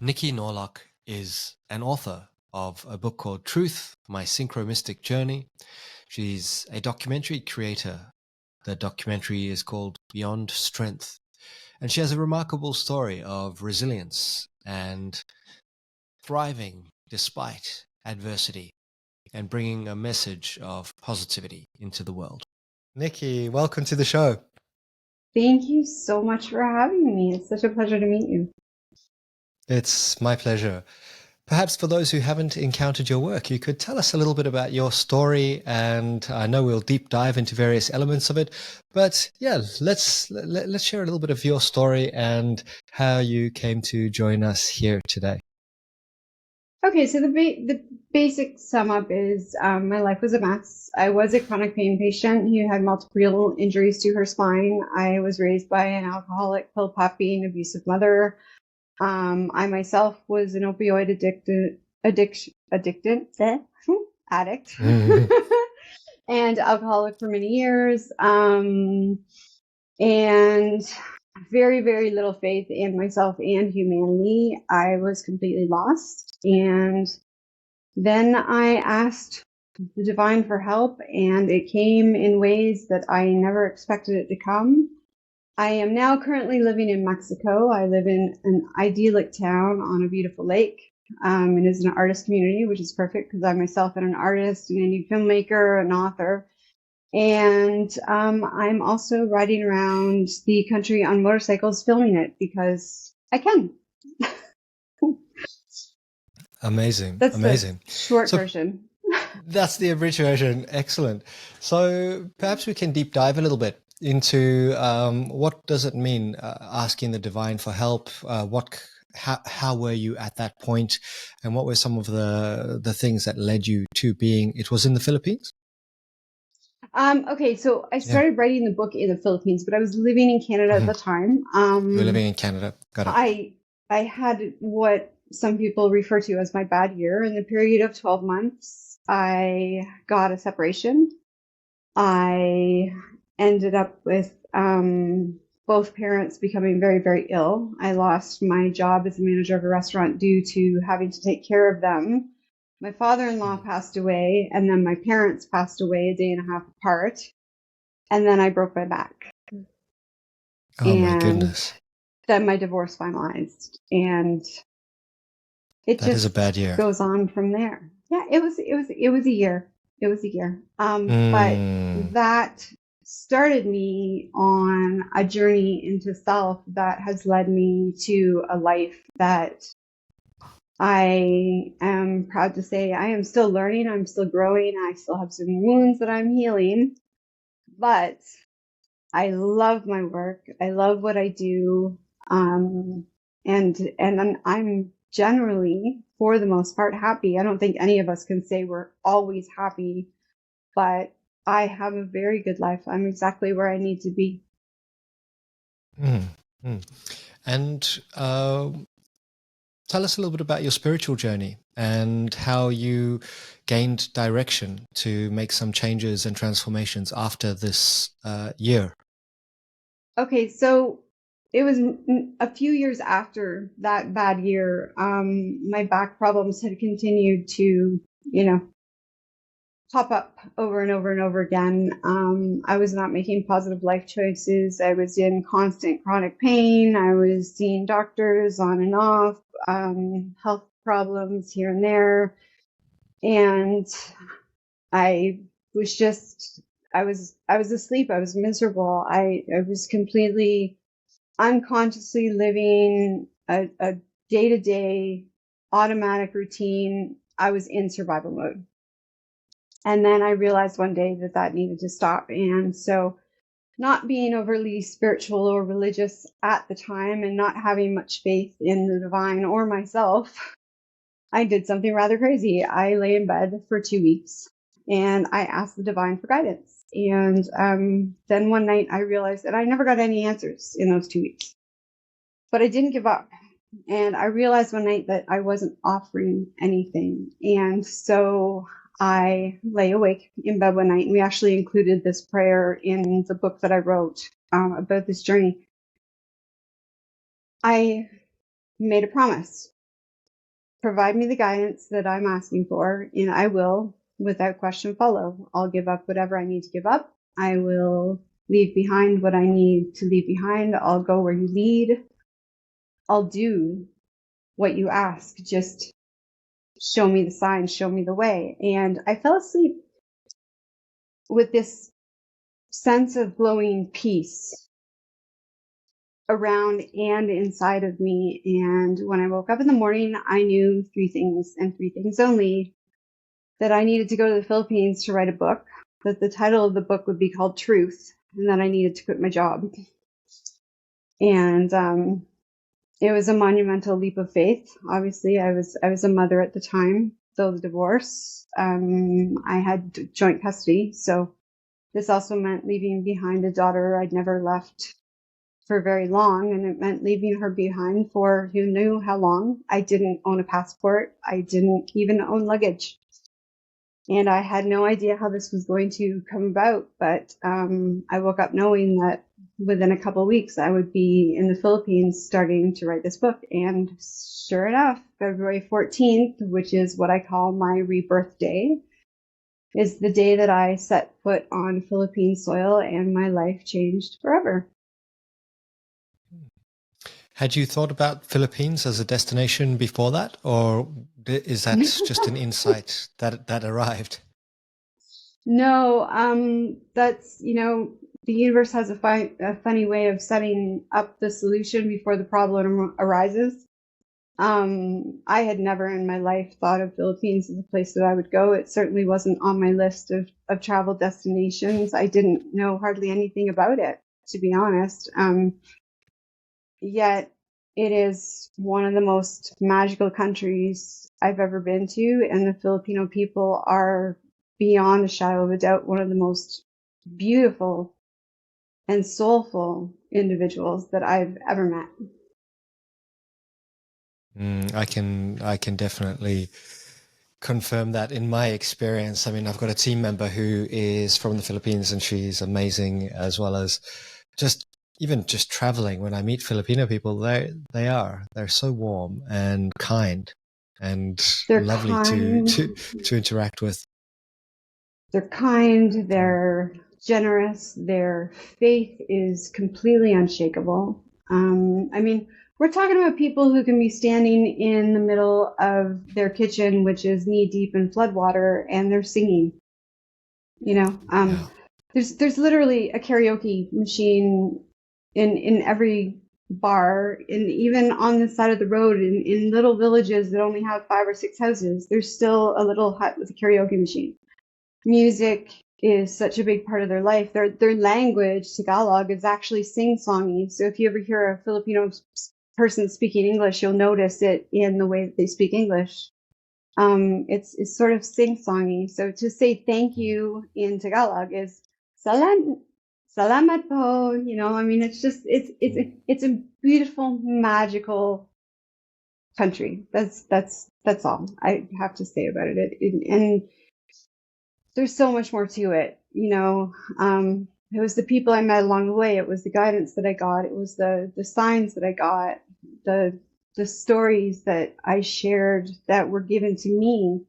Niki Norlock is an author of a book called Truth, My Synchromistic Journey. She's a documentary creator. The documentary is called Beyond Strength. And she has a remarkable story of resilience and thriving despite adversity and bringing a message of positivity into the world. Niki, welcome to the show. Thank you so much for having me. It's such a pleasure to meet you. It's my pleasure. Perhaps for those who haven't encountered your work, you could tell us a little bit about your story, and I know we'll deep dive into various elements of it, but yeah, let's share a little bit of your story and how you came to join us here today. Okay, so the basic sum up is my life was a mess. I was a chronic pain patient who had multiple injuries to her spine. I was raised by an alcoholic, pill popping, abusive mother. I myself was an opioid addict, and alcoholic for many years, and very, very little faith in myself and humanity. I was completely lost. And then I asked the divine for help, and it came in ways that I never expected it to come. I am now currently living in Mexico. I live in an idyllic town on a beautiful lake. It is an artist community, which is perfect because I myself am an artist, an indie filmmaker, an author. And I'm also riding around the country on motorcycles filming it because I can. Amazing. That's amazing. The short version. That's the abridged version. Excellent. So perhaps we can deep dive a little bit into what does it mean asking the divine for help? How were you at that point, and what were some of the things that led you to being? It was in the Philippines. Okay, so I started writing the book in the Philippines, but I was living in Canada at the time. You were living in Canada. Got it. I had what some people refer to as my bad year. In the period of 12 months, I got a separation. I ended up with both parents becoming very, very ill. I lost my job as a manager of a restaurant due to having to take care of them. My father-in-law passed away, and then my parents passed away a day and a half apart. And then I broke my back. Oh, my goodness. Then my divorce finalized, and that is a bad year. Goes on from there. Yeah, it was a year. It was a year. But that started me on a journey into self that has led me to a life that I am proud to say I am still learning. I'm still growing. I still have some wounds that I'm healing, but I love my work. I love what I do. And I'm generally, for the most part, happy. I don't think any of us can say we're always happy, but I have a very good life. I'm exactly where I need to be. And tell us a little bit about your spiritual journey and how you gained direction to make some changes and transformations after this year. Okay, so it was a few years after that bad year. My back problems had continued to, pop up over and over and over again. I was not making positive life choices. I was in constant chronic pain. I was seeing doctors on and off, health problems here and there. And I was asleep. I was miserable. I was completely unconsciously living a day-to-day automatic routine. I was in survival mode. And then I realized one day that needed to stop. And so, not being overly spiritual or religious at the time and not having much faith in the divine or myself, I did something rather crazy. I lay in bed for 2 weeks and I asked the divine for guidance. And then one night I realized that I never got any answers in those 2 weeks. But I didn't give up. And I realized one night that I wasn't offering anything. And so I lay awake in bed one night, and we actually included this prayer in the book that I wrote about this journey. I made a promise provide me the guidance that I'm asking for, and I will, without question, follow. I'll give up whatever I need to give up. I will leave behind what I need to leave behind. I'll go where you lead. I'll do what you ask. Just show me the signs, show me the way. And I fell asleep with this sense of glowing peace around and inside of me. And when I woke up in the morning, I knew three things and three things only: that I needed to go to the Philippines to write a book, that the title of the book would be called Truth, and that I needed to quit my job. And it was a monumental leap of faith. Obviously, I was a mother at the time, though the divorce. I had joint custody, so this also meant leaving behind a daughter I'd never left for very long, and it meant leaving her behind for who knew how long. I didn't own a passport. I didn't even own luggage. And I had no idea how this was going to come about, but I woke up knowing that within a couple of weeks I would be in the Philippines starting to write this book. And sure enough, February 14th, which is what I call my rebirth day, is the day that I set foot on Philippine soil, and my life changed forever. Had you thought about Philippines as a destination before that, or is that just an insight that arrived? No, that's, the universe has a funny way of setting up the solution before the problem arises. I had never in my life thought of Philippines as a place that I would go. It certainly wasn't on my list of travel destinations. I didn't know hardly anything about it, to be honest. Yet it is one of the most magical countries I've ever been to, and the Filipino people are, beyond a shadow of a doubt, one of the most beautiful and soulful individuals that I've ever met. I can definitely confirm that in my experience. I mean, I've got a team member who is from the Philippines, and she's amazing, as well as just traveling. When I meet Filipino people, they're so warm and kind and They're lovely kind. to interact with. They're kind, they're generous, their faith is completely unshakable. I mean, we're talking about people who can be standing in the middle of their kitchen, which is knee deep in floodwater, and they're singing. There's literally a karaoke machine in every bar, and even on the side of the road in little villages that only have 5 or 6 houses, there's still a little hut with a karaoke machine. Music is such a big part of their life. Their language, Tagalog, is actually sing-songy. So if you ever hear a Filipino person speaking English, you'll notice it in the way that they speak English. It's sort of sing-songy. So to say thank you in Tagalog is salamat po. I mean, it's a beautiful, magical country. That's all I have to say about it. And there's so much more to it. It was the people I met along the way. It was the guidance that I got. It was the signs that I got, the stories that I shared that were given to me,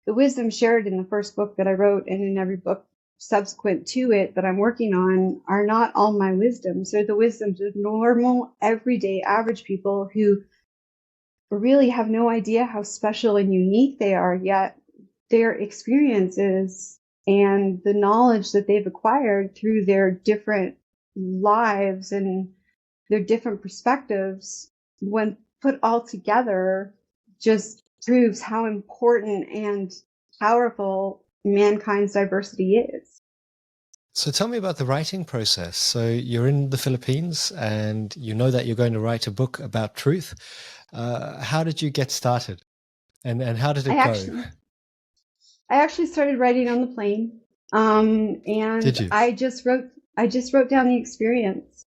the wisdom shared in the first book that I wrote, and in every book subsequent to it that I'm working on, are not all my wisdoms. They're the wisdoms of normal, everyday, average people who really have no idea how special and unique they are, yet their experiences and the knowledge that they've acquired through their different lives and their different perspectives, when put all together, just proves how important and powerful mankind's diversity is. So tell me about the writing process. So you're in the Philippines and you know that you're going to write a book about truth. How did you get started? And how did it go? I actually started writing on the plane. And Did you? I just wrote down the experience.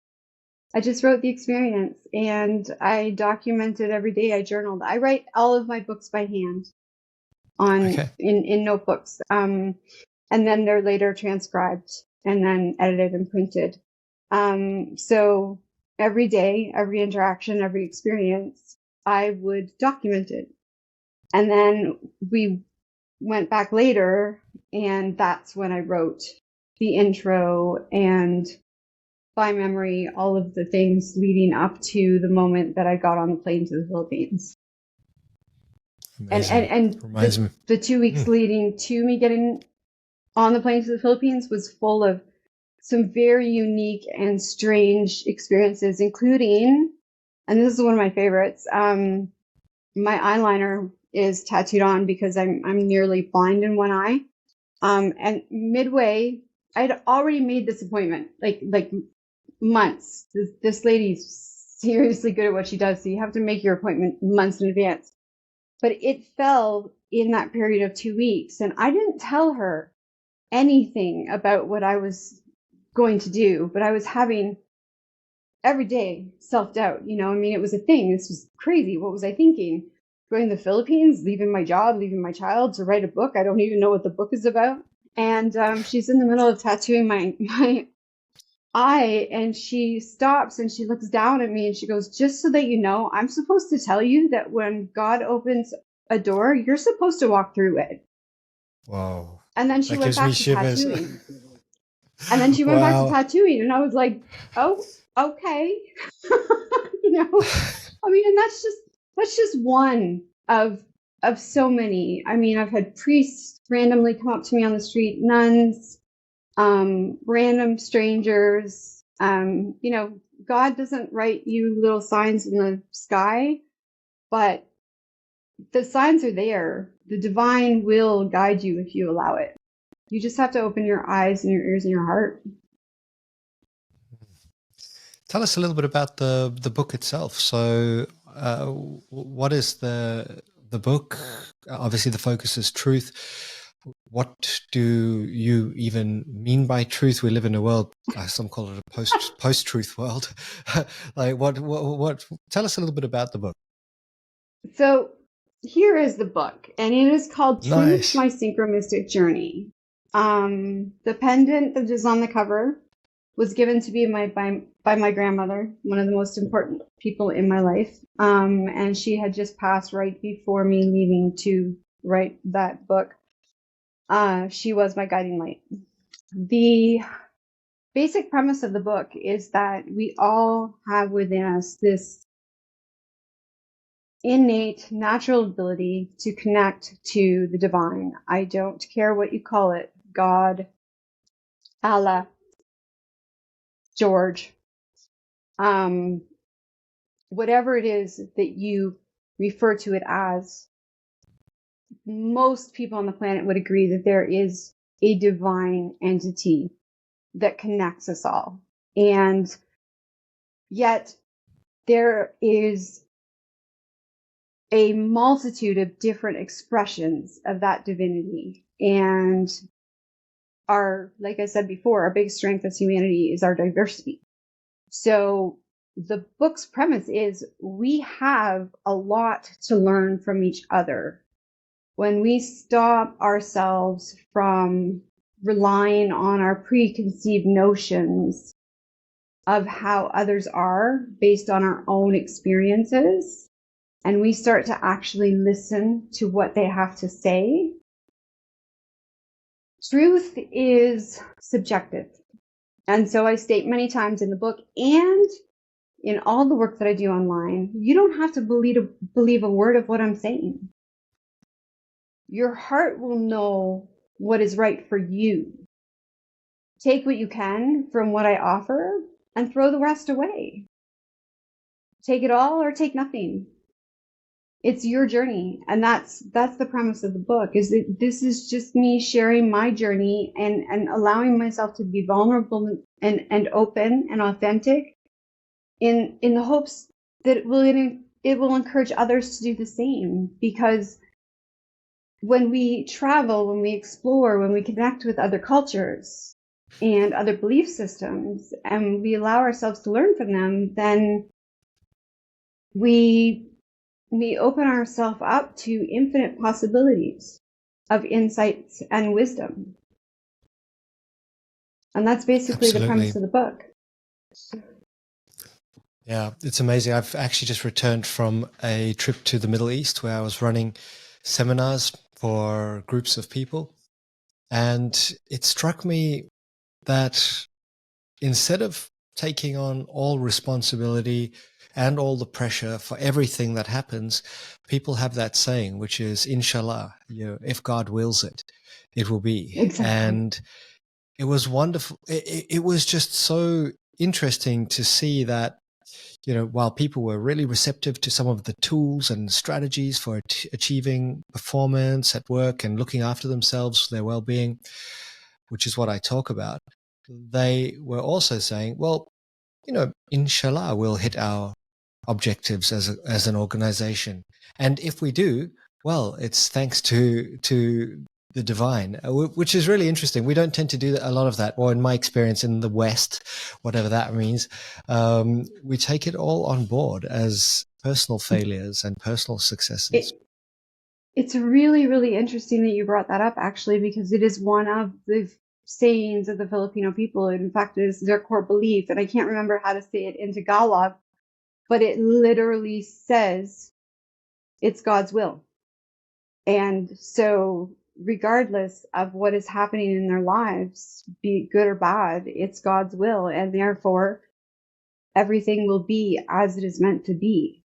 I just wrote the experience, and I documented every day. I journaled. I write all of my books by hand in notebooks. And then they're later transcribed and then edited and printed. So every day, every interaction, every experience, I would document it. And then we went back later, and that's when I wrote the intro and by memory all of the things leading up to the moment that I got on the plane to the Philippines. Amazing. And Reminds me. the 2 weeks leading to me getting on the plane to the Philippines was full of some very unique and strange experiences, including, and this is one of my favorites, my eyeliner is tattooed on because I'm nearly blind in one eye. And midway, I'd already made this appointment, like months. This lady's seriously good at what she does, so you have to make your appointment months in advance. But it fell in that period of 2 weeks, and I didn't tell her anything about what I was going to do, but I was having every day self-doubt, I mean, it was a thing. This was crazy. What was I thinking? Going to the Philippines, leaving my job, leaving my child to write a book. I don't even know what the book is about. And she's in the middle of tattooing my eye, and she stops and she looks down at me and she goes, "Just so that you know, I'm supposed to tell you that when God opens a door, you're supposed to walk through it." Wow. And then she went back to tattooing. And then she went back to Wow. tattooing, and I was like, "Oh, okay." I mean, and that's just one of so many. I mean, I've had priests randomly come up to me on the street, nuns, random strangers. God doesn't write you little signs in the sky, but the signs are there. The divine will guide you if you allow it. You just have to open your eyes and your ears and your heart. Tell us a little bit about the book itself. So, what is the book? Obviously, the focus is truth. What do you even mean by truth? We live in a world, some call it a post-truth world. Like, what? Tell us a little bit about the book. So here is the book, and it is called Truth, Nice. My Synchromistic Journey. The pendant that is on the cover was given to me by my grandmother, one of the most important people in my life. And she had just passed right before me leaving to write that book. She was my guiding light. The basic premise of the book is that we all have within us this innate natural ability to connect to the divine. I don't care what you call it, God, Allah, George, whatever it is that you refer to it as. Most people on the planet would agree that there is a divine entity that connects us all. And yet there is a multitude of different expressions of that divinity. And like I said before, our big strength as humanity is our diversity. So the book's premise is we have a lot to learn from each other. When we stop ourselves from relying on our preconceived notions of how others are based on our own experiences, and we start to actually listen to what they have to say, truth is subjective. And so I state many times in the book and in all the work that I do online, you don't have to believe a word of what I'm saying. Your heart will know what is right for you. Take what you can from what I offer and throw the rest away. Take it all or take nothing. It's your journey. And that's the premise of the book, is that this is just me sharing my journey and allowing myself to be vulnerable and open and authentic in the hopes that it will encourage others to do the same. Because when we travel, when we explore, when we connect with other cultures and other belief systems, and we allow ourselves to learn from them, then we open ourselves up to infinite possibilities of insights and wisdom. And that's basically the premise of the book. Yeah, it's amazing. I've actually just returned from a trip to the Middle East where I was running seminars for groups of people. And it struck me that instead of taking on all responsibility and all the pressure for everything that happens, people have that saying, which is, Inshallah, if God wills it, it will be. Exactly. And it was wonderful. It was just so interesting to see that, while people were really receptive to some of the tools and strategies for achieving performance at work and looking after themselves, their well-being, which is what I talk about, they were also saying, well, inshallah, we'll hit our objectives as an organization. And if we do, well, it's thanks to the divine, which is really interesting. We don't tend to do a lot of that, or in my experience in the West, whatever that means, we take it all on board as personal failures and personal successes. It's really, really interesting that you brought that up, actually, because it is one of the sayings of the Filipino people. In fact, it is their core belief, and I can't remember how to say it in Tagalog, but it literally says it's God's will. And so regardless of what is happening in their lives, be it good or bad, it's God's will, and therefore everything will be as it is meant to be.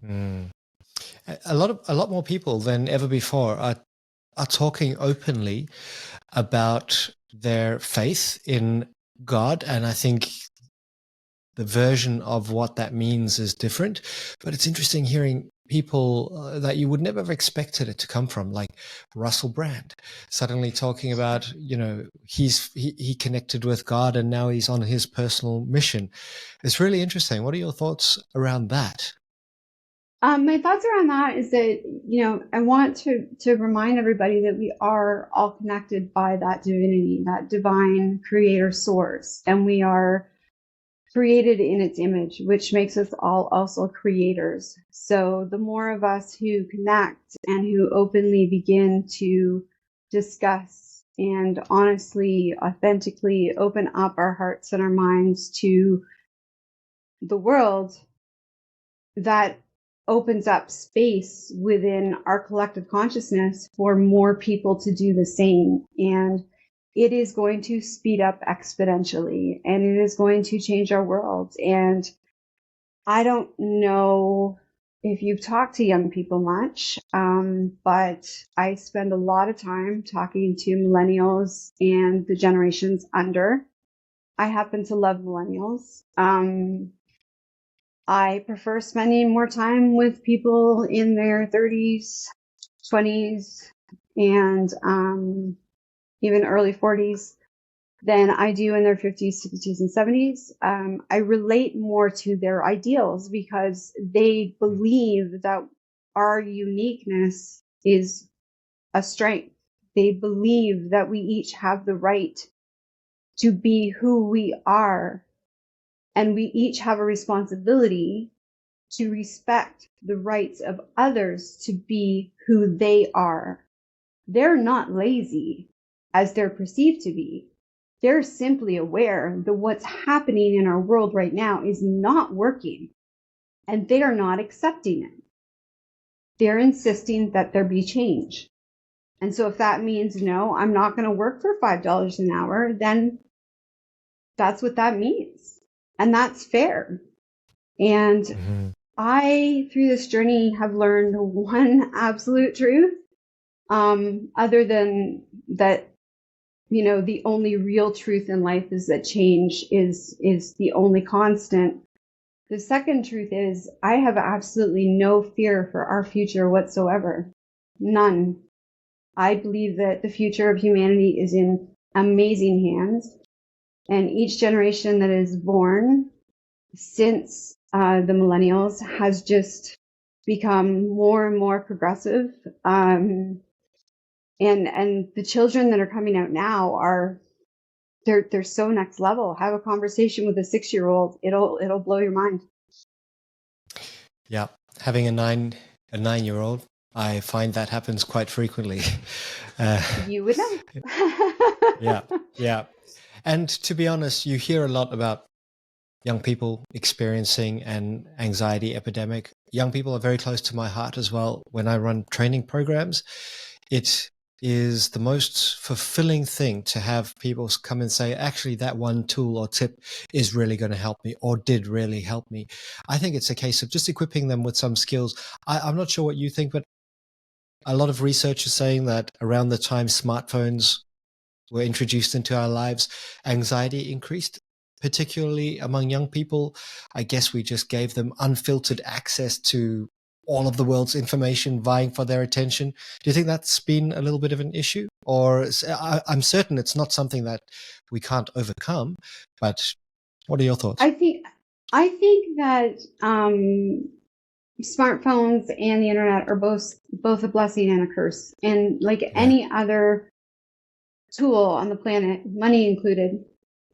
A lot more people than ever before are talking openly about their faith in God, and I think the version of what that means is different. But it's interesting hearing people that you would never have expected it to come from, like Russell Brand, suddenly talking about, he connected with God and now he's on his personal mission. It's really interesting. What are your thoughts around that? My thoughts around that is that, I want to remind everybody that we are all connected by that divinity, that divine creator source, and we are created in its image, which makes us all also creators. So the more of us who connect and who openly begin to discuss and honestly, authentically open up our hearts and our minds to the world, that opens up space within our collective consciousness for more people to do the same. And it is going to speed up exponentially, and it is going to change our world. And I don't know if you've talked to young people much, but I spend a lot of time talking to millennials and the generations under. I happen to love millennials. I prefer spending more time with people in their 30s, 20s, and even early 40s than I do in their 50s, 60s, and 70s. I relate more to their ideals because they believe that our uniqueness is a strength. They believe that we each have the right to be who we are, and we each have a responsibility to respect the rights of others to be who they are. They're not lazy as they're perceived to be. They're simply aware that what's happening in our world right now is not working, and they are not accepting it. They're insisting that there be change. And so if that means, no, I'm not going to work for $5 an hour, then that's what that means. And that's fair. And I, through this journey, have learned one absolute truth, other than that, the only real truth in life is that change is the only constant. The second truth is I have absolutely no fear for our future whatsoever. None. I believe that the future of humanity is in amazing hands, and each generation that is born since the millennials has just become more and more progressive. And the children that are coming out now they're so next level. Have a conversation with a 6-year-old. It'll blow your mind. Yeah. Having a 9-year-old, I find that happens quite frequently. You would know. Yeah. And to be honest, you hear a lot about young people experiencing an anxiety epidemic. young people are very close to my heart as well. When I run training programs, it is the most fulfilling thing to have people come and say, actually, that one tool or tip is really going to help me or did really help me. I think it's a case of just equipping them with some skills. I'm not sure what you think, but a lot of research is saying that around the time smartphones were introduced into our lives, anxiety increased, particularly among young people. I guess we just gave them unfiltered access to all of the world's information vying for their attention. Do you think that's been a little bit of an issue? Or I'm certain it's not something that we can't overcome, but what are your thoughts? I think that smartphones and the internet are both a blessing and a curse. And like any other tool on the planet, money included,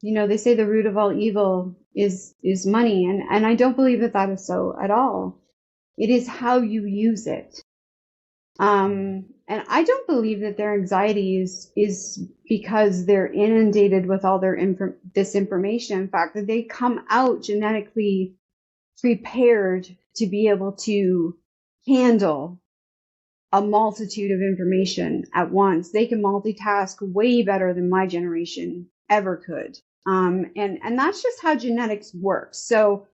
they say the root of all evil is money. And I don't believe that is so at all. It is how you use it. And I don't believe that their anxiety is because they're inundated with all this information. In fact, that they come out genetically prepared to be able to handle a multitude of information at once. They can multitask way better than my generation ever could. And that's just how genetics works. So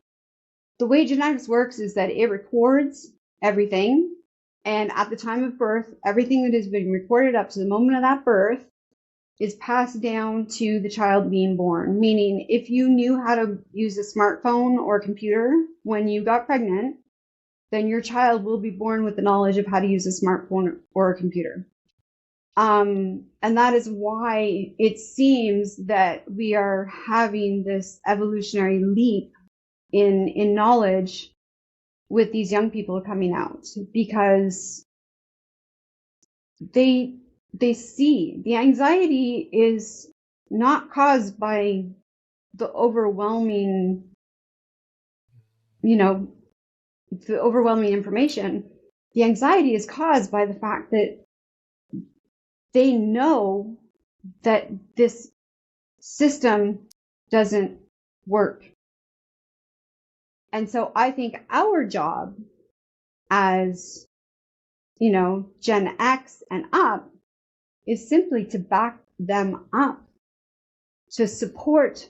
the way genetics works is that it records everything. And at the time of birth, everything that has been recorded up to the moment of that birth is passed down to the child being born. Meaning, if you knew how to use a smartphone or a computer when you got pregnant, then your child will be born with the knowledge of how to use a smartphone or a computer. And that is why it seems that we are having this evolutionary leap in knowledge with these young people coming out, because they see the anxiety is not caused by the overwhelming information. The anxiety is caused by the fact that they know that this system doesn't work. And so I think our job as, Gen X and up is simply to back them up, to support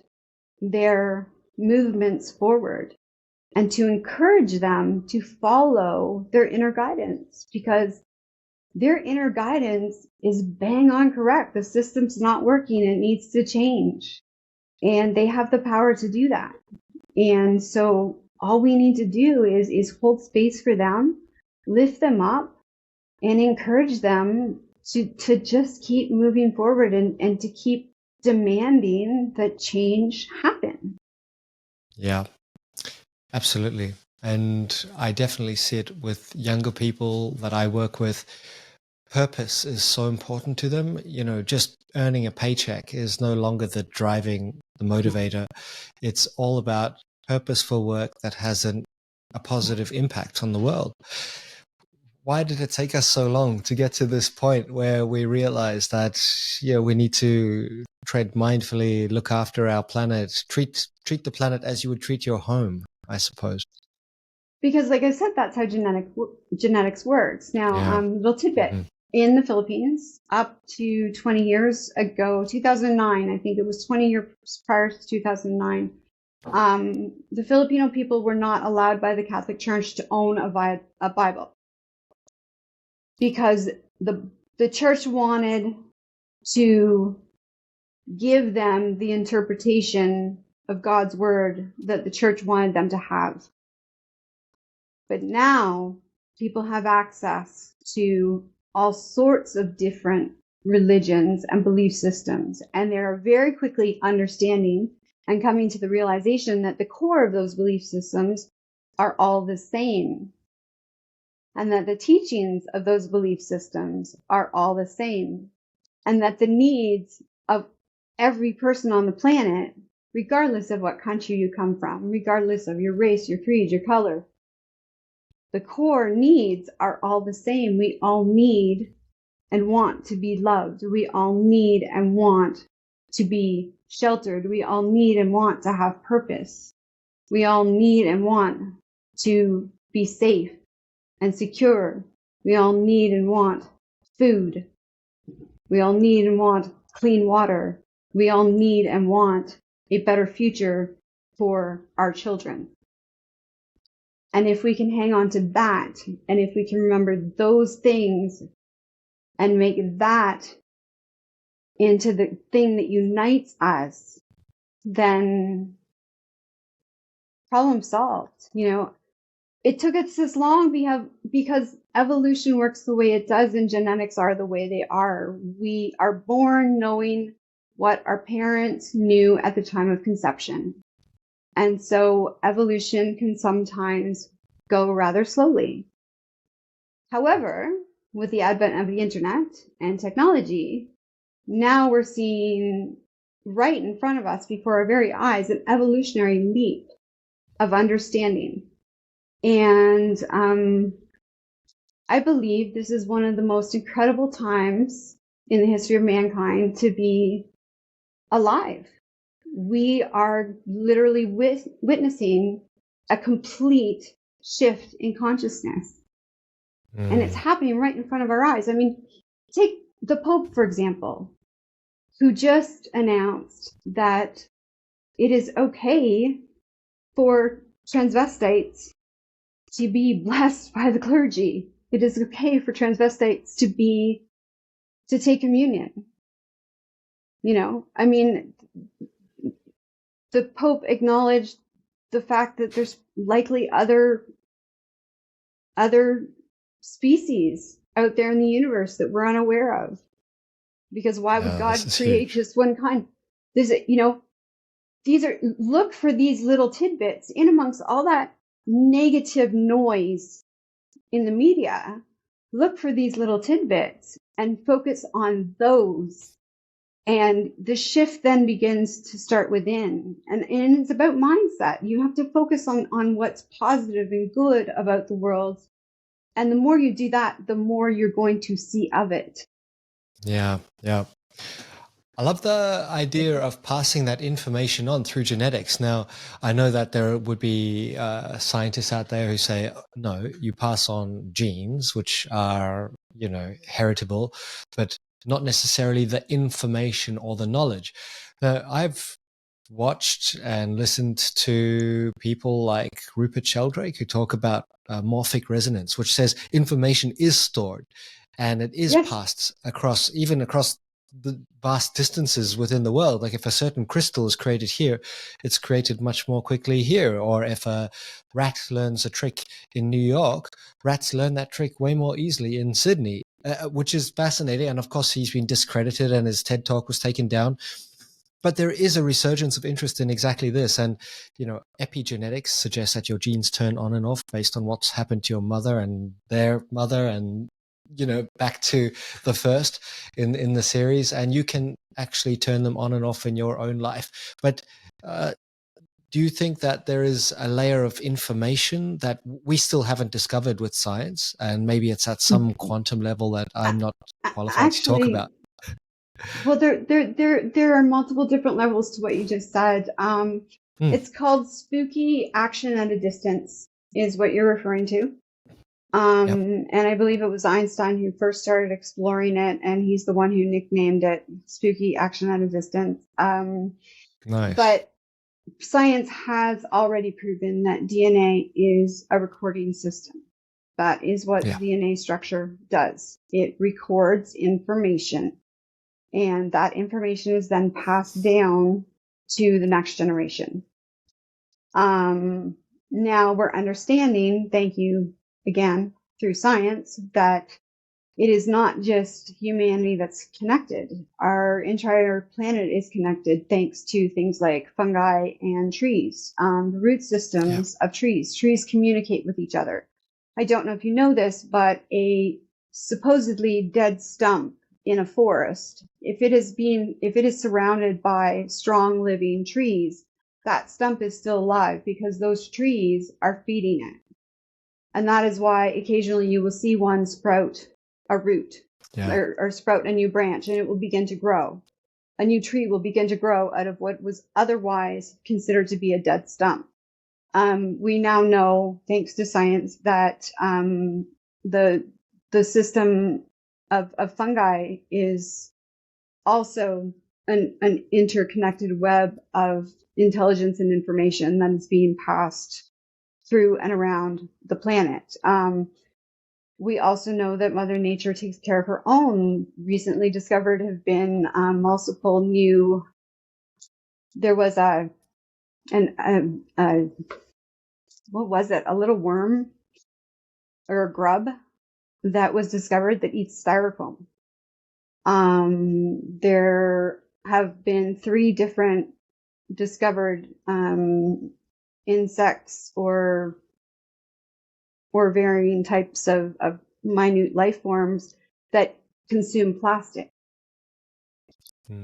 their movements forward, and to encourage them to follow their inner guidance, because their inner guidance is bang on correct. The system's not working. It needs to change. And they have the power to do that. And so all we need to do is hold space for them, lift them up, and encourage them to just keep moving forward and to keep demanding that change happen. Yeah, absolutely. And I definitely see it with younger people that I work with. Purpose is so important to them. Just earning a paycheck is no longer the motivator. It's all about purposeful work that has a positive impact on the world. Why did it take us so long to get to this point where we realize that we need to tread mindfully, look after our planet, treat the planet as you would treat your home, I suppose? Because, like I said, that's how genetics works. Now, little tidbit. Mm-hmm. In the Philippines, up to 20 years ago, 2009, I think it was 20 years prior to 2009, the Filipino people were not allowed by the Catholic Church to own a Bible, because the church wanted to give them the interpretation of God's word that the church wanted them to have. But now people have access to all sorts of different religions and belief systems, and they're very quickly understanding and coming to the realization that the core of those belief systems are all the same, and that the teachings of those belief systems are all the same, and that the needs of every person on the planet, regardless of what country you come from, regardless of your race, your creed, your color, the core needs are all the same. We all need and want to be loved. We all need and want to be sheltered. We all need and want to have purpose. We all need and want to be safe and secure. We all need and want food. We all need and want clean water. We all need and want a better future for our children. And if we can hang on to that, and if we can remember those things and make that into the thing that unites us, then problem solved. You know, it took us this long because evolution works the way it does and genetics are the way they are. We are born knowing what our parents knew at the time of conception. And so evolution can sometimes go rather slowly. However, with the advent of the internet and technology, now we're seeing right in front of us before our very eyes an evolutionary leap of understanding. And I believe this is one of the most incredible times in the history of mankind to be alive. We are literally witnessing a complete shift in consciousness. And it's happening right in front of our eyes. I mean, take the Pope, for example, who just announced that it is okay for transvestites to be blessed by the clergy. It is okay for transvestites to take communion. You know, I mean, the Pope acknowledged the fact that there's likely other species out there in the universe that we're unaware of. Because why would God create just one kind? You know, look for these little tidbits in amongst all that negative noise in the media. Look for these little tidbits and focus on those. And the shift then begins to start within. And it's about mindset. You have to focus on what's positive and good about the world. And the more you do that, the more you're going to see of it. Yeah, yeah. I love the idea of passing that information on through genetics. Now, I know that there would be scientists out there who say, no, you pass on genes, which are, you know, heritable, but not necessarily the information or the knowledge. Now, I've watched and listened to people like Rupert Sheldrake who talk about morphic resonance, which says information is stored and it is passed across the vast distances within the world. Like if a certain crystal is created here, it's created much more quickly here. Or if a rat learns a trick in New York, rats learn that trick way more easily in Sydney, which is fascinating. And of course, he's been discredited and his TED Talk was taken down. But there is a resurgence of interest in exactly this. And, you know, epigenetics suggests that your genes turn on and off based on what's happened to your mother and their mother and, you know, back to the first in the series. And you can actually turn them on and off in your own life. But do you think that there is a layer of information that we still haven't discovered with science? And maybe it's at some quantum level that I'm not qualified to talk about. Well, there are multiple different levels to what you just said. It's called spooky action at a distance, is what you're referring to. And I believe it was Einstein who first started exploring it, and he's the one who nicknamed it spooky action at a distance. Nice. But science has already proven that DNA is a recording system. That is what DNA structure does. It records information. And that information is then passed down to the next generation. Now we're understanding, thank you again, through science, that it is not just humanity that's connected. Our entire planet is connected thanks to things like fungi and trees, the root systems of trees. Trees communicate with each other. I don't know if you know this, but a supposedly dead stump in a forest, if it is surrounded by strong living trees, that stump is still alive because those trees are feeding it. And that is why occasionally you will see one sprout a root or sprout a new branch, and it will begin to grow. A new tree will begin to grow out of what was otherwise considered to be a dead stump. We now know, thanks to science, that the system of fungi is also an interconnected web of intelligence and information that is being passed through and around the planet. We also know that Mother Nature takes care of her own. Recently discovered have been multiple new. There was what was it? A little worm or a grub that was discovered that eats styrofoam. There have been 3 different discovered insects or varying types of minute life forms that consume plastic.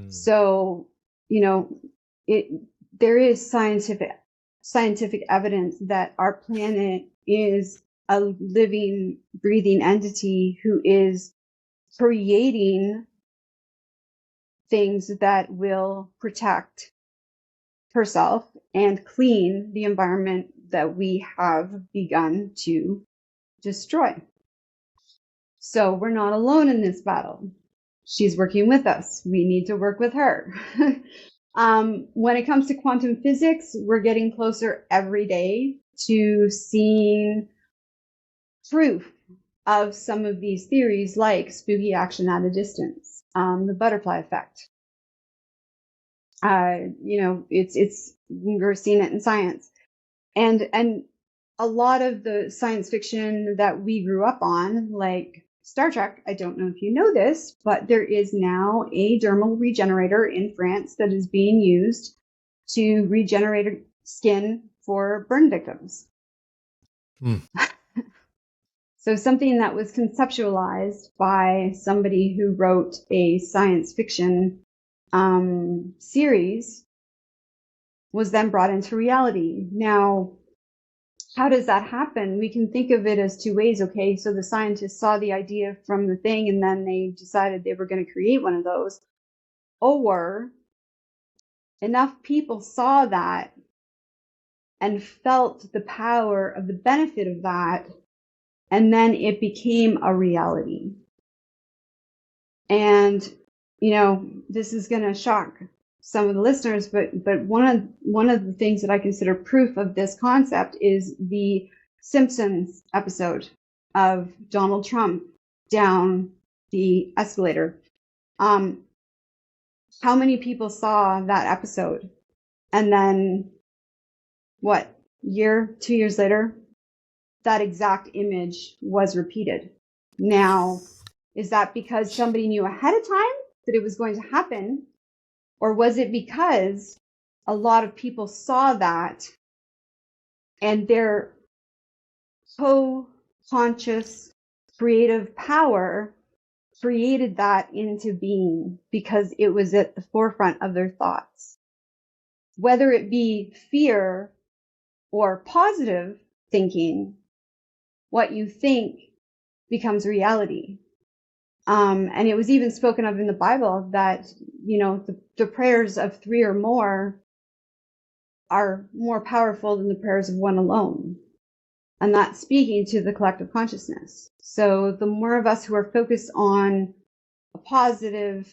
So, there is scientific evidence that our planet is a living, breathing entity who is creating things that will protect herself and clean the environment that we have begun to destroy. So we're not alone in this battle. She's working with us. We need to work with her. When it comes to quantum physics, we're getting closer every day to seeing proof of some of these theories, like spooky action at a distance, the butterfly effect. It's we're seeing it in science, and a lot of the science fiction that we grew up on, like Star Trek. I don't know if you know this, but there is now a dermal regenerator in France that is being used to regenerate skin for burn victims. So something that was conceptualized by somebody who wrote a science fiction series was then brought into reality. Now, how does that happen? We can think of it as 2 ways. Okay, so the scientists saw the idea from the thing and then they decided they were going to create one of those. Or enough people saw that and felt the power of the benefit of that, and then it became a reality. And, this is going to shock some of the listeners, but one of the things that I consider proof of this concept is the Simpsons episode of Donald Trump down the escalator. How many people saw that episode? And then, 2 years later, that exact image was repeated. Now, is that because somebody knew ahead of time that it was going to happen? Or was it because a lot of people saw that and their co-conscious creative power created that into being because it was at the forefront of their thoughts? Whether it be fear or positive thinking, what you think becomes reality. And it was even spoken of in the Bible that, the prayers of 3 or more are more powerful than the prayers of 1 alone. And that's speaking to the collective consciousness. So the more of us who are focused on a positive,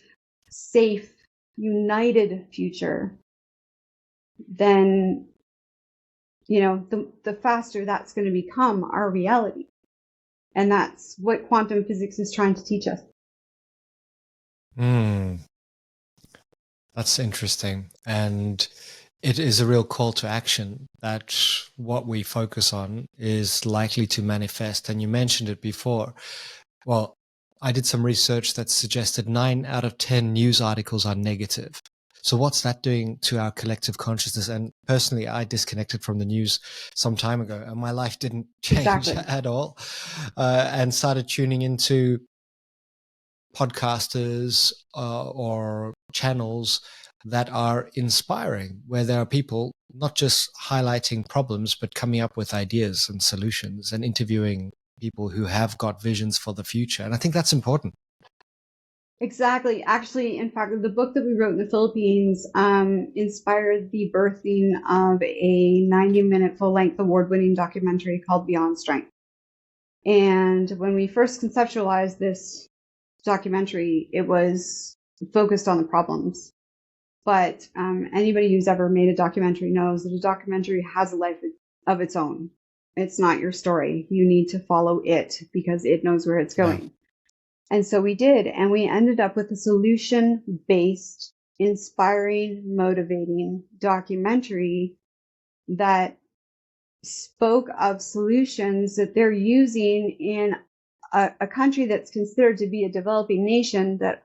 safe, united future, then, the faster that's going to become our reality. And that's what quantum physics is trying to teach us. That's interesting. And it is a real call to action that what we focus on is likely to manifest. And you mentioned it before. Well, I did some research that suggested 9 out of 10 news articles are negative. So what's that doing to our collective consciousness? And personally, I disconnected from the news some time ago and my life didn't change at all, and started tuning into podcasters or channels that are inspiring, where there are people not just highlighting problems, but coming up with ideas and solutions and interviewing people who have got visions for the future. And I think that's important. Exactly. Actually, in fact, the book that we wrote in the Philippines inspired the birthing of a 90-minute full-length award-winning documentary called Beyond Strength. And when we first conceptualized this documentary, it was focused on the problems. But anybody who's ever made a documentary knows that a documentary has a life of its own. It's not your story. You need to follow it because it knows where it's Yeah. going. And so we did, and we ended up with a solution-based, inspiring, motivating documentary that spoke of solutions that they're using in a country that's considered to be a developing nation, that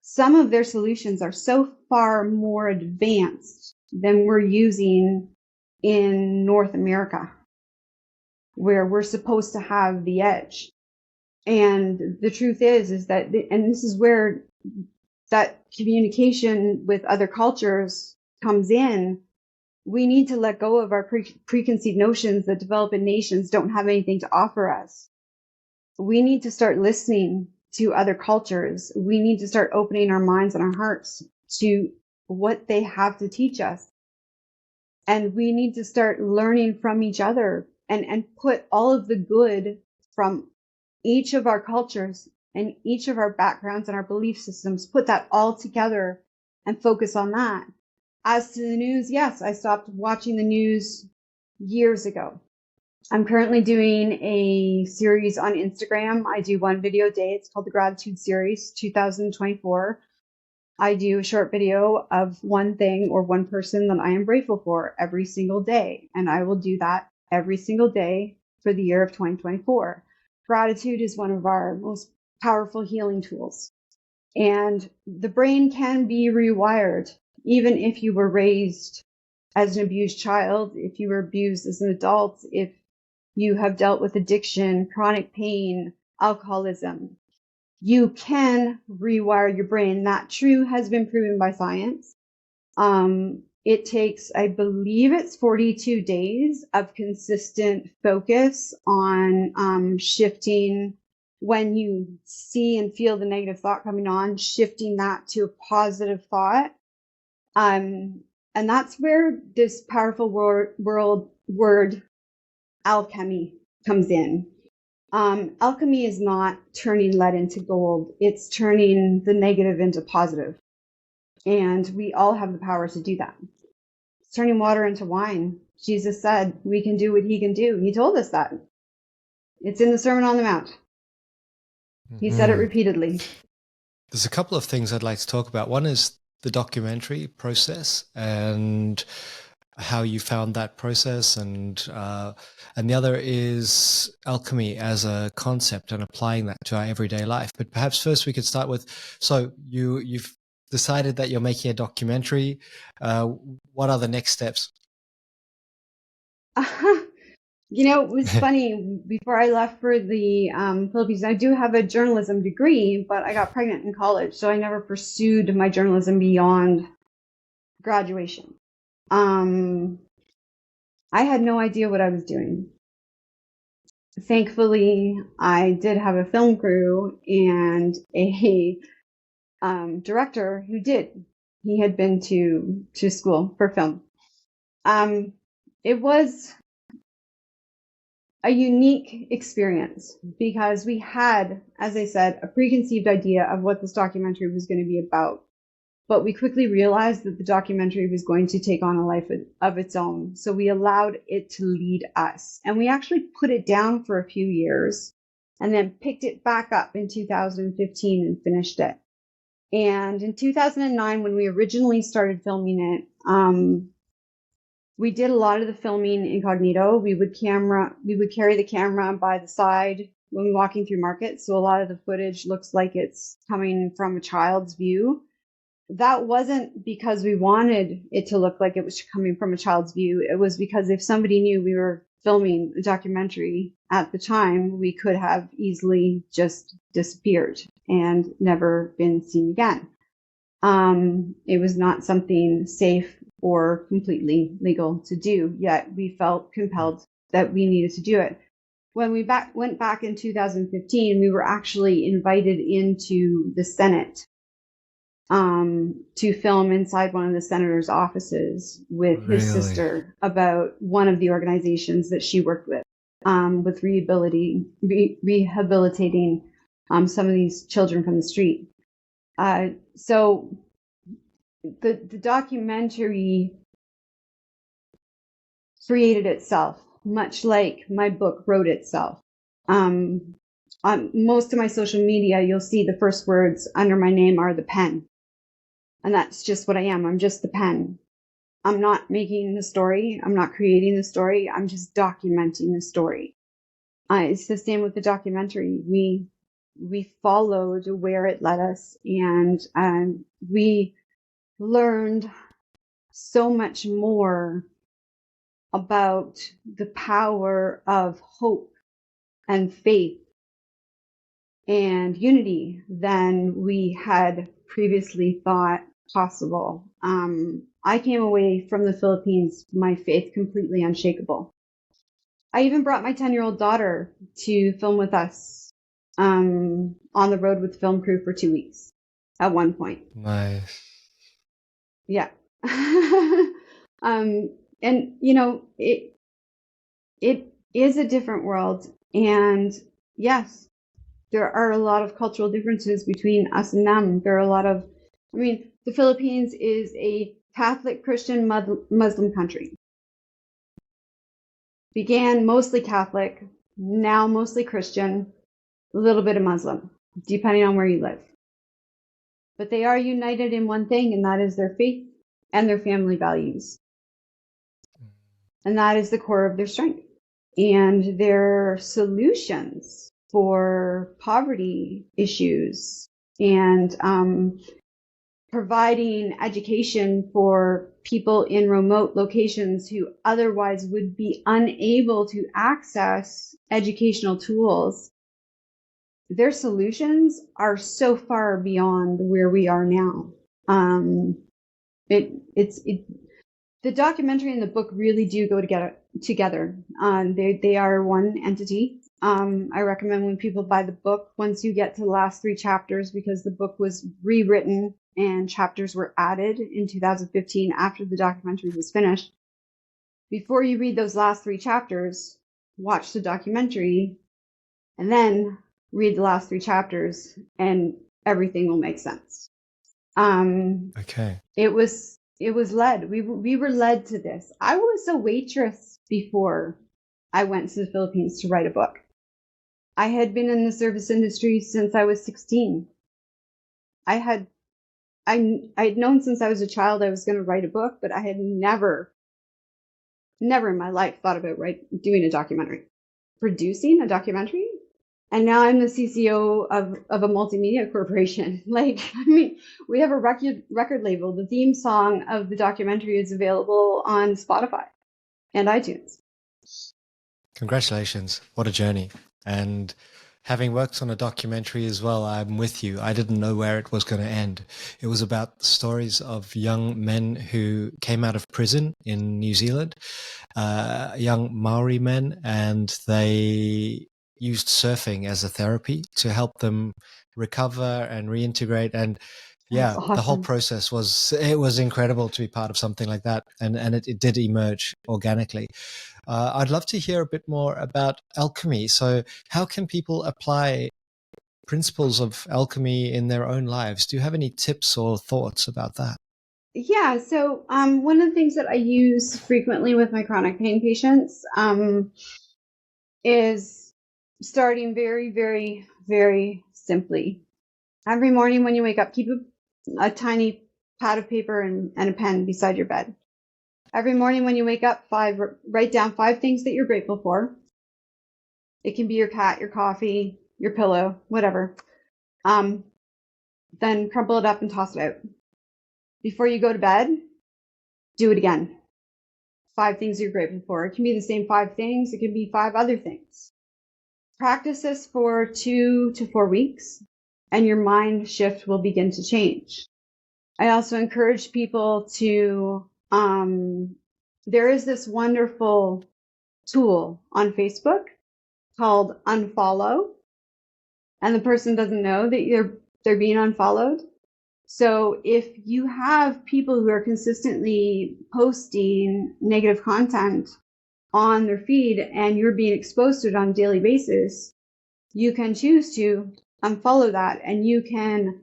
some of their solutions are so far more advanced than we're using in North America, where we're supposed to have the edge. And the truth is that, and this is where that communication with other cultures comes in. We need to let go of our preconceived notions that developing nations don't have anything to offer us. We need to start listening to other cultures. We need to start opening our minds and our hearts to what they have to teach us. And we need to start learning from each other and put all of the good from each of our cultures and each of our backgrounds and our belief systems, put that all together and focus on that. As to the news, yes, I stopped watching the news years ago. I'm currently doing a series on Instagram. I do one video a day. It's called the Gratitude Series 2024. I do a short video of one thing or one person that I am grateful for every single day. And I will do that every single day for the year of 2024. Gratitude is one of our most powerful healing tools. And the brain can be rewired, even if you were raised as an abused child, if you were abused as an adult, if you have dealt with addiction, chronic pain, alcoholism. You can rewire your brain. That true has been proven by science. It takes, I believe it's 42 days of consistent focus on shifting when you see and feel the negative thought coming on, shifting that to a positive thought. And that's where this powerful word alchemy comes in. Alchemy is not turning lead into gold. It's turning the negative into positive. And we all have the power to do that. It's turning water into wine. Jesus said we can do what he can do. He told us that. It's in the Sermon on the Mount. He said it repeatedly. There's a couple of things I'd like to talk about. One is the documentary process and how you found that process, and the other is alchemy as a concept and applying that to our everyday life. But perhaps first we could start with, so you've decided that you're making a documentary. What are the next steps? You know, it was funny. Before I left for the Philippines, I do have a journalism degree, but I got pregnant in college, so I never pursued my journalism beyond graduation. I had no idea what I was doing. Thankfully, I did have a film crew and a director who did. He had been to school for film. It was a unique experience because we had, as I said, a preconceived idea of what this documentary was going to be about. But we quickly realized that the documentary was going to take on a life of its own. So we allowed it to lead us. And we actually put it down for a few years and then picked it back up in 2015 and finished it. And in 2009, when we originally started filming it, we did a lot of the filming incognito. We would carry the camera by the side when we're walking through markets. So a lot of the footage looks like it's coming from a child's view. That wasn't because we wanted it to look like it was coming from a child's view. It was because if somebody knew we were filming a documentary at the time, we could have easily just disappeared and never been seen again. It was not something safe or completely legal to do, yet we felt compelled that we needed to do it. When we went back in 2015, we were actually invited into the Senate to film inside one of the senator's offices with his Really? sister about one of the organizations that she worked with rehabilitating some of these children from the street. So the documentary created itself, much like my book wrote itself. On most of my social media, you'll see the first words under my name are the pen. And that's just what I am. I'm just the pen. I'm not making the story. I'm not creating the story. I'm just documenting the story. It's the same with the documentary. We followed where it led us, and we learned so much more about the power of hope and faith and unity than we had previously thought possible. I came away from the Philippines, my faith completely unshakable. I even brought my 10-year-old daughter to film with us on the road with the film crew for 2 weeks at one point. Nice. Yeah. And it is a different world. And yes, there are a lot of cultural differences between us and them. There are a lot of, the Philippines is a Catholic Christian Muslim country. Began mostly Catholic, now mostly Christian, a little bit of Muslim, depending on where you live. But they are united in one thing, and that is their faith and their family values. And that is the core of their strength. And their solutions for poverty issues and providing education for people in remote locations who otherwise would be unable to access educational tools. Their solutions are so far beyond where we are now. The documentary and the book really do go together. They are one entity. I recommend when people buy the book, once you get to the last 3 chapters, because the book was rewritten and chapters were added in 2015 after the documentary was finished. Before you read those last 3 chapters, watch the documentary and then read the last 3 chapters and everything will make sense. Okay. It was led. We were led to this. I was a waitress before I went to the Philippines to write a book. I had been in the service industry since I was 16. I had known since I was a child I was going to write a book, but I had never in my life thought about doing a documentary, producing a documentary. And now I'm the CCO of a multimedia corporation. We have a record label. The theme song of the documentary is available on Spotify and iTunes. Congratulations. What a journey. And having worked on a documentary as well, I'm with you. I didn't know where it was going to end. It was about stories of young men who came out of prison in New Zealand, young Maori men, and they used surfing as a therapy to help them recover and reintegrate. And yeah, Awesome. the whole process was incredible to be part of something like that. And it did emerge organically. I'd love to hear a bit more about Alchemy. So how can people apply principles of alchemy in their own lives? Do you have any tips or thoughts about that? Yeah, so one of the things that I use frequently with my chronic pain patients is starting very, very, very simply. Every morning when you wake up, keep a tiny pad of paper and a pen beside your bed. Every morning when you wake up, write down 5 things that you're grateful for. It can be your cat, your coffee, your pillow, whatever. Then crumple it up and toss it out. Before you go to bed, do it again. 5 things you're grateful for. It can be the same 5 things. It can be 5 other things. Practice this for 2 to 4 weeks, and your mind shift will begin to change. I also encourage people to, there is this wonderful tool on Facebook called Unfollow, and the person doesn't know that they're being unfollowed. So if you have people who are consistently posting negative content on their feed and you're being exposed to it on a daily basis, you can choose to unfollow that, and you can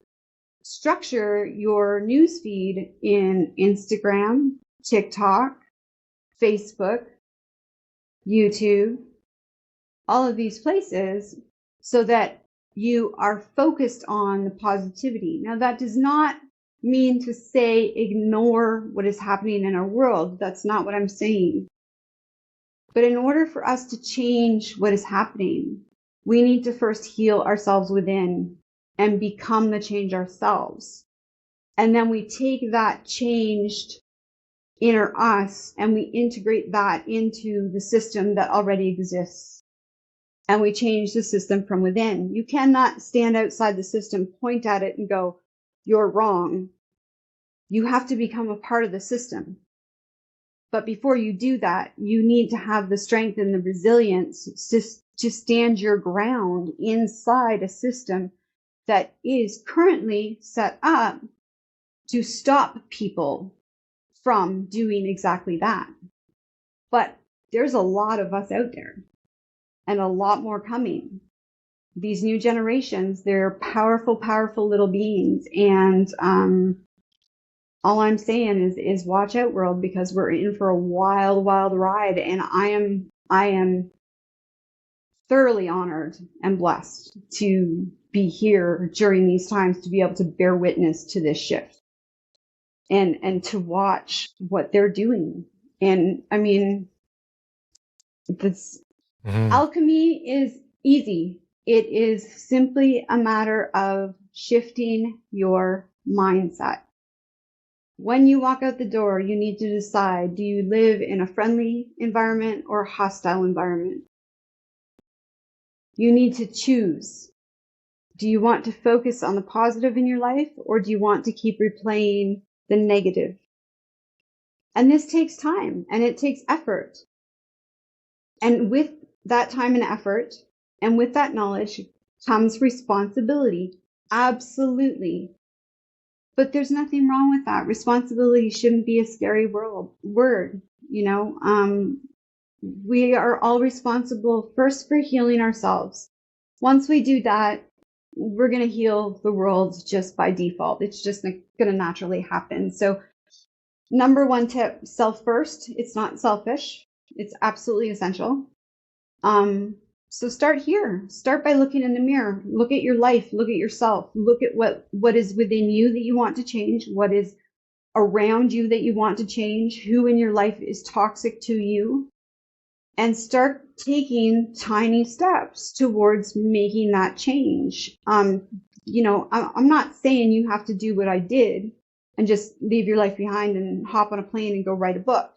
structure your newsfeed in Instagram, TikTok, Facebook, YouTube, all of these places, so that you are focused on the positivity. Now, that does not mean to say ignore what is happening in our world. That's not what I'm saying. But in order for us to change what is happening, we need to first heal ourselves within and become the change ourselves. And then we take that changed inner us and we integrate that into the system that already exists. And we change the system from within. You cannot stand outside the system, point at it and go, you're wrong. You have to become a part of the system. But before you do that, you need to have the strength and the resilience to stand your ground inside a system that is currently set up to stop people from doing exactly that. But there's a lot of us out there and a lot more coming. These new generations, they're powerful, powerful little beings. And all I'm saying is watch out, world, because we're in for a wild, wild ride. And I am thoroughly honored and blessed to be here during these times, to be able to bear witness to this shift and to watch what they're doing. And I mean, this alchemy is easy. It is simply a matter of shifting your mindset. When you walk out the door, you need to decide, do you live in a friendly environment or a hostile environment? You need to choose. Do you want to focus on the positive in your life, or do you want to keep replaying the negative? And this takes time and it takes effort. And with that time and effort and with that knowledge comes responsibility. Absolutely. But there's nothing wrong with that. Responsibility shouldn't be a scary word. You know, we are all responsible first for healing ourselves. Once we do that, we're going to heal the world just by default. It's just going to naturally happen. So number one tip, self first. It's not selfish. It's absolutely essential. So start here. Start by looking in the mirror. Look at your life. Look at yourself. Look at what is within you that you want to change. What is around you that you want to change. Who in your life is toxic to you. And start taking tiny steps towards making that change. You know, I'm not saying you have to do what I did and just leave your life behind and hop on a plane and go write a book.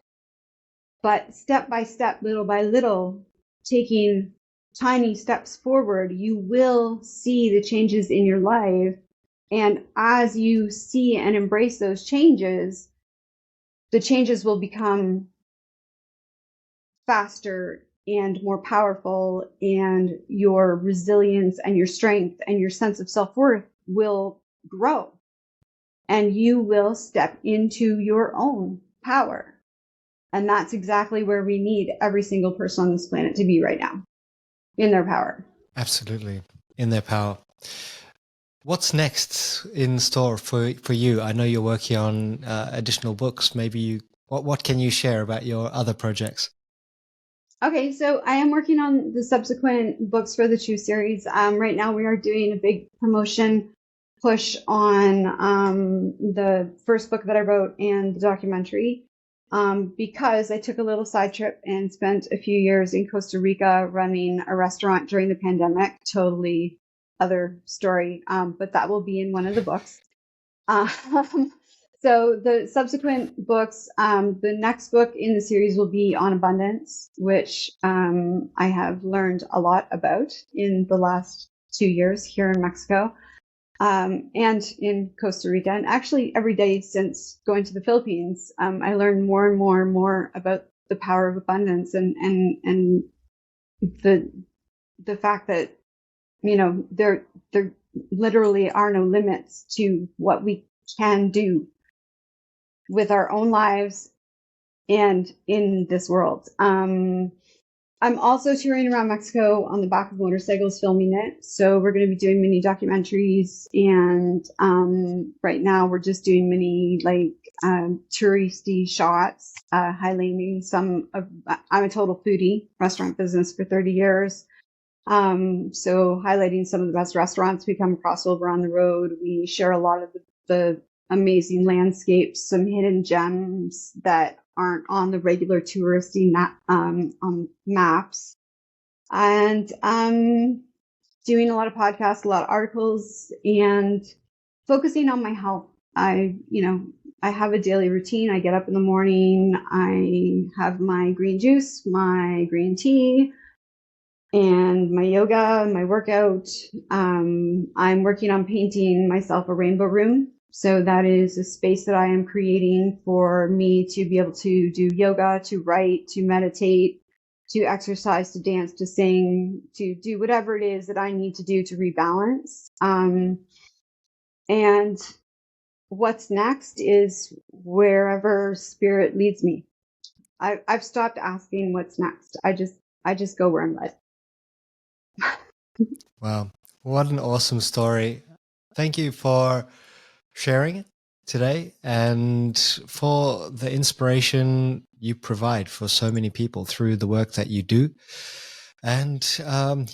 But step by step, little by little, taking tiny steps forward, you will see the changes in your life. And as you see and embrace those changes, the changes will become faster and more powerful, and your resilience and your strength and your sense of self-worth will grow. And you will step into your own power. And that's exactly where we need every single person on this planet to be right now, in their power. Absolutely, in their power. What's next in store for you? I know you're working on additional books. Maybe what can you share about your other projects? Okay, so I am working on the subsequent books for the Choose series. Right now we are doing a big promotion push on the first book that I wrote and the documentary. Because I took a little side trip and spent a few years in Costa Rica running a restaurant during the pandemic. Totally other story, but that will be in one of the books. So the subsequent books, the next book in the series will be on abundance, which I have learned a lot about in the last 2 years here in Mexico. And in Costa Rica, and actually every day since going to the Philippines, I learned more and more and more about the power of abundance and the fact that, you know, there literally are no limits to what we can do with our own lives and in this world. I'm also touring around Mexico on the back of motorcycles filming it. So we're going to be doing mini documentaries. And right now we're just doing mini touristy shots, highlighting some of, I'm a total foodie, restaurant business for 30 years. So highlighting some of the best restaurants we come across over on the road. We share a lot of the amazing landscapes, some hidden gems that aren't on the regular touristy maps, and doing a lot of podcasts, a lot of articles, and focusing on my health. I have a daily routine. I get up in the morning, I have my green juice, my green tea, and my yoga, my workout. I'm working on painting myself a rainbow room. So that is a space that I am creating for me to be able to do yoga, to write, to meditate, to exercise, to dance, to sing, to do whatever it is that I need to do to rebalance. And what's next is wherever spirit leads me. I've stopped asking what's next. I just go where I'm led. Wow, what an awesome story. Thank you for sharing it today and for the inspiration you provide for so many people through the work that you do. And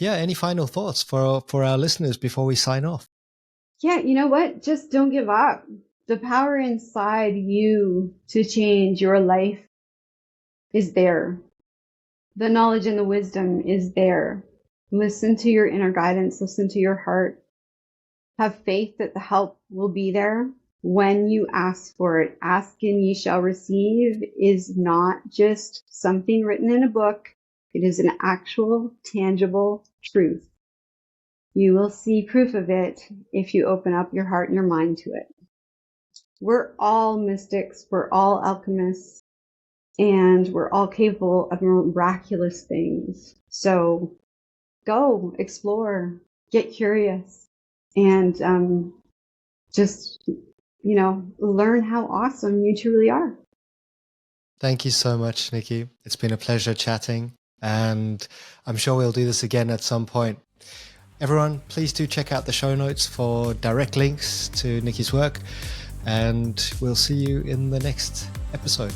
any final thoughts for our listeners before we sign off? Yeah, you know what? Just don't give up. The power inside you to change your life is there. The knowledge and the wisdom is there. Listen to your inner guidance. Listen to your heart. Have faith that the help will be there when you ask for it. Ask and ye shall receive is not just something written in a book. It is an actual, tangible truth. You will see proof of it if you open up your heart and your mind to it. We're all mystics. We're all alchemists. And we're all capable of miraculous things. So go, explore, get curious, and just, learn how awesome you truly are. Thank you so much, Niki. It's been a pleasure chatting, and I'm sure we'll do this again at some point. Everyone, please do check out the show notes for direct links to Niki's work, and we'll see you in the next episode.